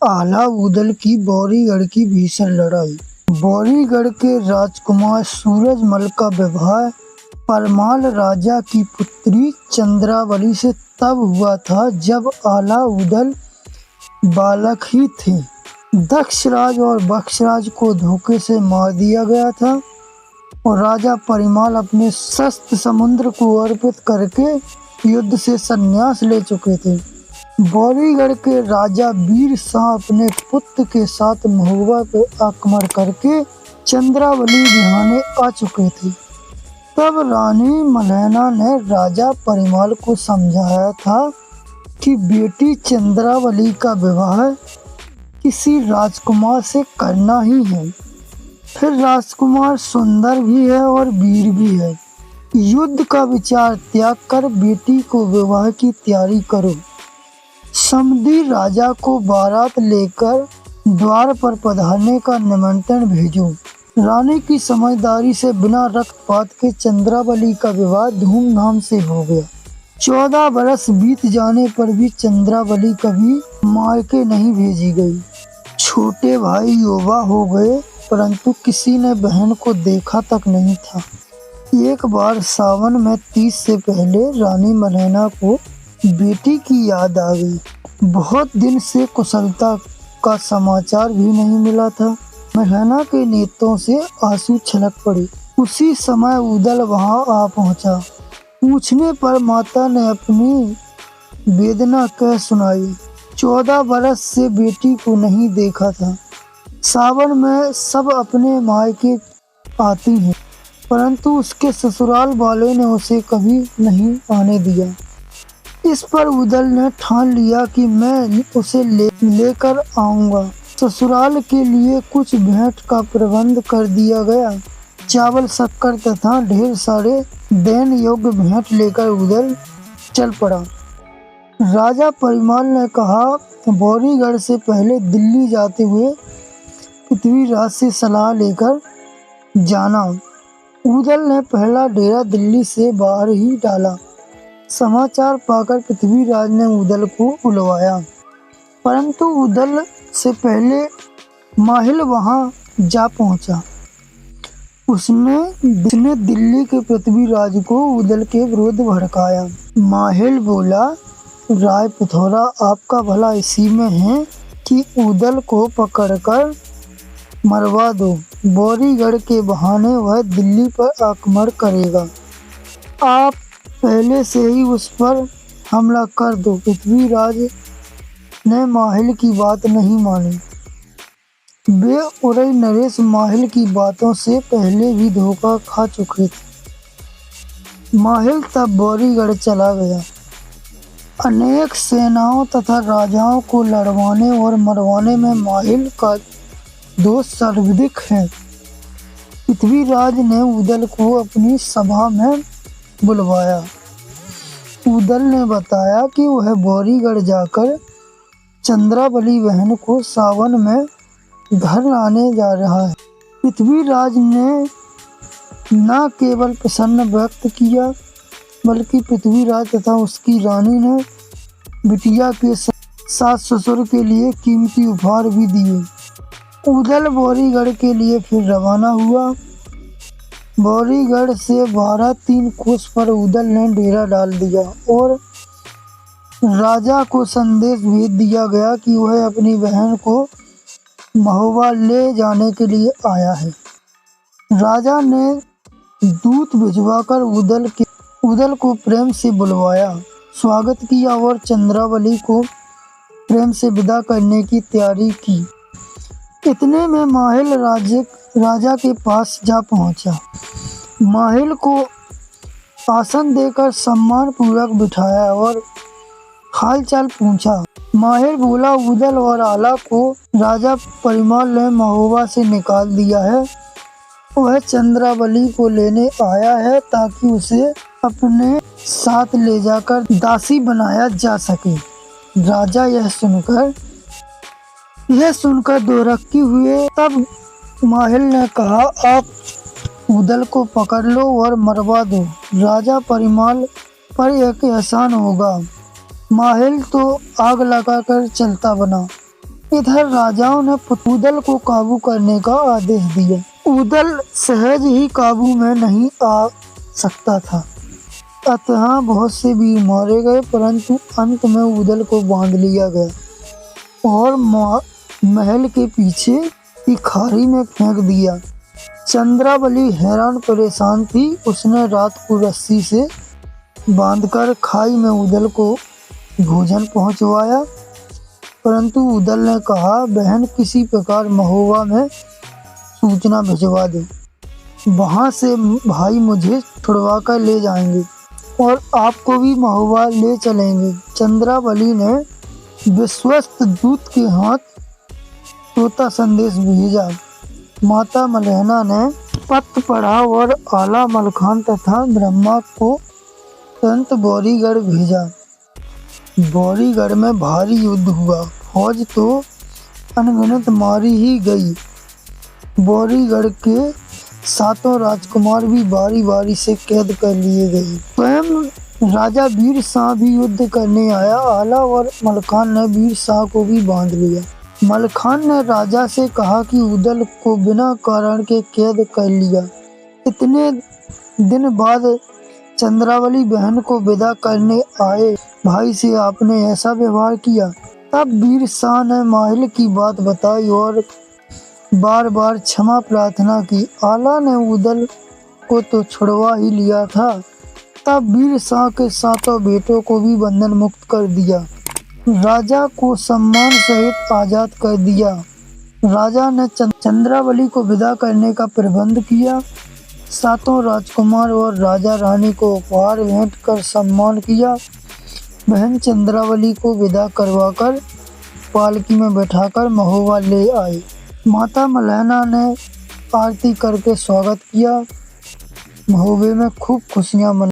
आलाउद्दौला की बौरीगढ़ की भीषण लड़ाई। बौरीगढ़ के राजकुमार सूरजमल का विवाह परमाल राजा की पुत्री चंद्रावली से तब हुआ था जब आलाउद्दौला बालक ही थे। दक्षराज और बक्षराज को धोखे से मार दिया गया था और राजा परिमाल अपने शस्त्र समुद्र को अर्पित करके युद्ध से संन्यास ले चुके थे। बौरीगढ़ के राजा वीर शाह अपने पुत्र के साथ महुआ पर आक्रमण करके चंद्रावली बिहाने आ चुके थे। तब रानी मलहना ने राजा परिमाल को समझाया था कि बेटी चंद्रावली का विवाह किसी राजकुमार से करना ही है। फिर राजकुमार सुंदर भी है और वीर भी है। युद्ध का विचार त्याग कर बेटी को विवाह की तैयारी करो। समधी राजा को बारात लेकर द्वार पर पधारने का निमंत्रण भेजो। रानी की समझदारी से बिना रक्तपात के चंद्रावली का विवाह धूमधाम से हो गया। 14 बरस बीत जाने पर भी चंद्रावली कभी मायके नहीं भेजी गई। छोटे भाई युवा हो गए परंतु किसी ने बहन को देखा तक नहीं था। एक बार सावन में 30 से पहले रानी मलहना को बेटी की याद आ गई। बहुत दिन से कुशलता का समाचार भी नहीं मिला था। मलहना के नेत्रों से आंसू छलक पड़े। उसी समय उदल वहां आ पहुंचा। पूछने पर माता ने अपनी वेदना कह सुनाई। 14 बरस से बेटी को नहीं देखा था। सावन में सब अपने मायके आती हैं परंतु उसके ससुराल वालों ने उसे कभी नहीं आने दिया। इस पर उदल ने ठान लिया कि मैं उसे लेकर आऊंगा। ससुराल के लिए कुछ भेंट का प्रबंध कर दिया गया। चावल, शक्कर तथा ढेर सारे देन योग्य भेंट लेकर उदल चल पड़ा। राजा परिमाल ने कहा, बौरीगढ़ से पहले दिल्ली जाते हुए पृथ्वीराज से सलाह लेकर जाना। उदल ने पहला डेरा दिल्ली से बाहर ही डाला। समाचार पाकर पृथ्वीराज ने उदल को बुलवाया परंतु उदल से पहले माहिल वहां जा पहुंचा। उसने दिल्ली के पृथ्वीराज को उदल के विरुद्ध भड़काया। माहिल बोला, राय पिथौरा आपका भला इसी में है कि उदल को पकड़कर मरवा दो। बौरीगढ़ के बहाने वह दिल्ली पर आक्रमण करेगा। आप पहले से ही उस पर हमला कर दो। पृथ्वीराज ने माहिल की बात नहीं मानी। वे उदय नरेश माहिल की बातों से पहले भी धोखा खा चुके थे। माहिल तब बौरीगढ़ चला गया। अनेक सेनाओं तथा राजाओं को लड़वाने और मरवाने में माहिल का दोष सर्वाधिक है। पृथ्वीराज ने उदल को अपनी सभा में बुलवाया। उदल ने बताया कि वह बौरीगढ़ जाकर चंद्रावली बहन को सावन में घर लाने जा रहा है। पृथ्वीराज ने न केवल प्रसन्न व्यक्त किया बल्कि पृथ्वीराज तथा उसकी रानी ने बिटिया के सास ससुर के लिए कीमती उपहार भी दिए। उदल बौरीगढ़ के लिए फिर रवाना हुआ। बौरीगढ़ से 12-3 कोस पर उदल ने डेरा डाल दिया और राजा को संदेश भेज दिया गया कि वह अपनी बहन को महुआ ले जाने के लिए आया है। राजा ने दूत भिजवाकर उदल को प्रेम से बुलवाया, स्वागत किया और चंद्रावली को प्रेम से विदा करने की तैयारी की। इतने में माहिल राजा के पास जा पहुंचा। माहिल को आसन देकर सम्मान पूर्वक बिठाया और हालचाल पूछा। माहिल बोला, उदल और आला को राजा परिमाल ने महुआ से निकाल दिया है। वह चंद्रावली को लेने आया है ताकि उसे अपने साथ ले जाकर दासी बनाया जा सके। राजा यह सुनकर दोरक्की हुए। तब माहिल ने कहा, आप उदल को पकड़ लो और मरवा दो। राजा परिमाल पर एक एहसान होगा। माहिल तो आग लगाकर चलता बना। इधर राजाओं ने उदल को काबू करने का आदेश दिया। उदल सहज ही काबू में नहीं आ सकता था, अतः बहुत से वीर मारे गए, परंतु अंत में उदल को बांध लिया गया और महल के पीछे की खाड़ी में फेंक दिया। चंद्रावली हैरान परेशान थी। उसने रात को रस्सी से बांधकर खाई में उदल को भोजन पहुंचवाया, परंतु उदल ने कहा, बहन किसी प्रकार महोबा में सूचना भिजवा दे, वहां से भाई मुझे छुड़वा कर ले जाएंगे और आपको भी महोबा ले चलेंगे। चंद्रावली ने विश्वस्त दूत के हाथ तोता संदेश भेजा। माता मलहना ने पत्र पढ़ा और आला मलखान तथा ब्रह्मा को तुरंत बौरीगढ़ भेजा। बौरीगढ़ में भारी युद्ध हुआ। फौज तो अनगिनत मारी ही गई। बौरीगढ़ के 7 राजकुमार भी बारी बारी से कैद कर लिए गए। स्वयं राजा वीर शाह भी युद्ध करने आया। आला और मलखान ने वीर शाह को भी बांध लिया। मलखान ने राजा से कहा कि उदल को बिना कारण के कैद कर लिया। इतने दिन बाद चंद्रावली बहन को विदा करने आए भाई से आपने ऐसा व्यवहार किया। तब वीर शाह ने महल की बात बताई और बार बार क्षमा प्रार्थना की। आला ने उदल को तो छुड़वा ही लिया था। तब वीर शाह के 7 बेटों को भी बंधन मुक्त कर दिया। राजा को सम्मान सहित आजाद कर दिया। राजा ने चंद्रावली को विदा करने का प्रबंध किया। 7 राजकुमार और राजा रानी को उपहार भेंट कर सम्मान किया। बहन चंद्रावली को विदा करवाकर पालकी में बैठाकर महोबा ले आए। माता मलहना ने आरती करके स्वागत किया। महोबे में खूब खुशियां मनाई।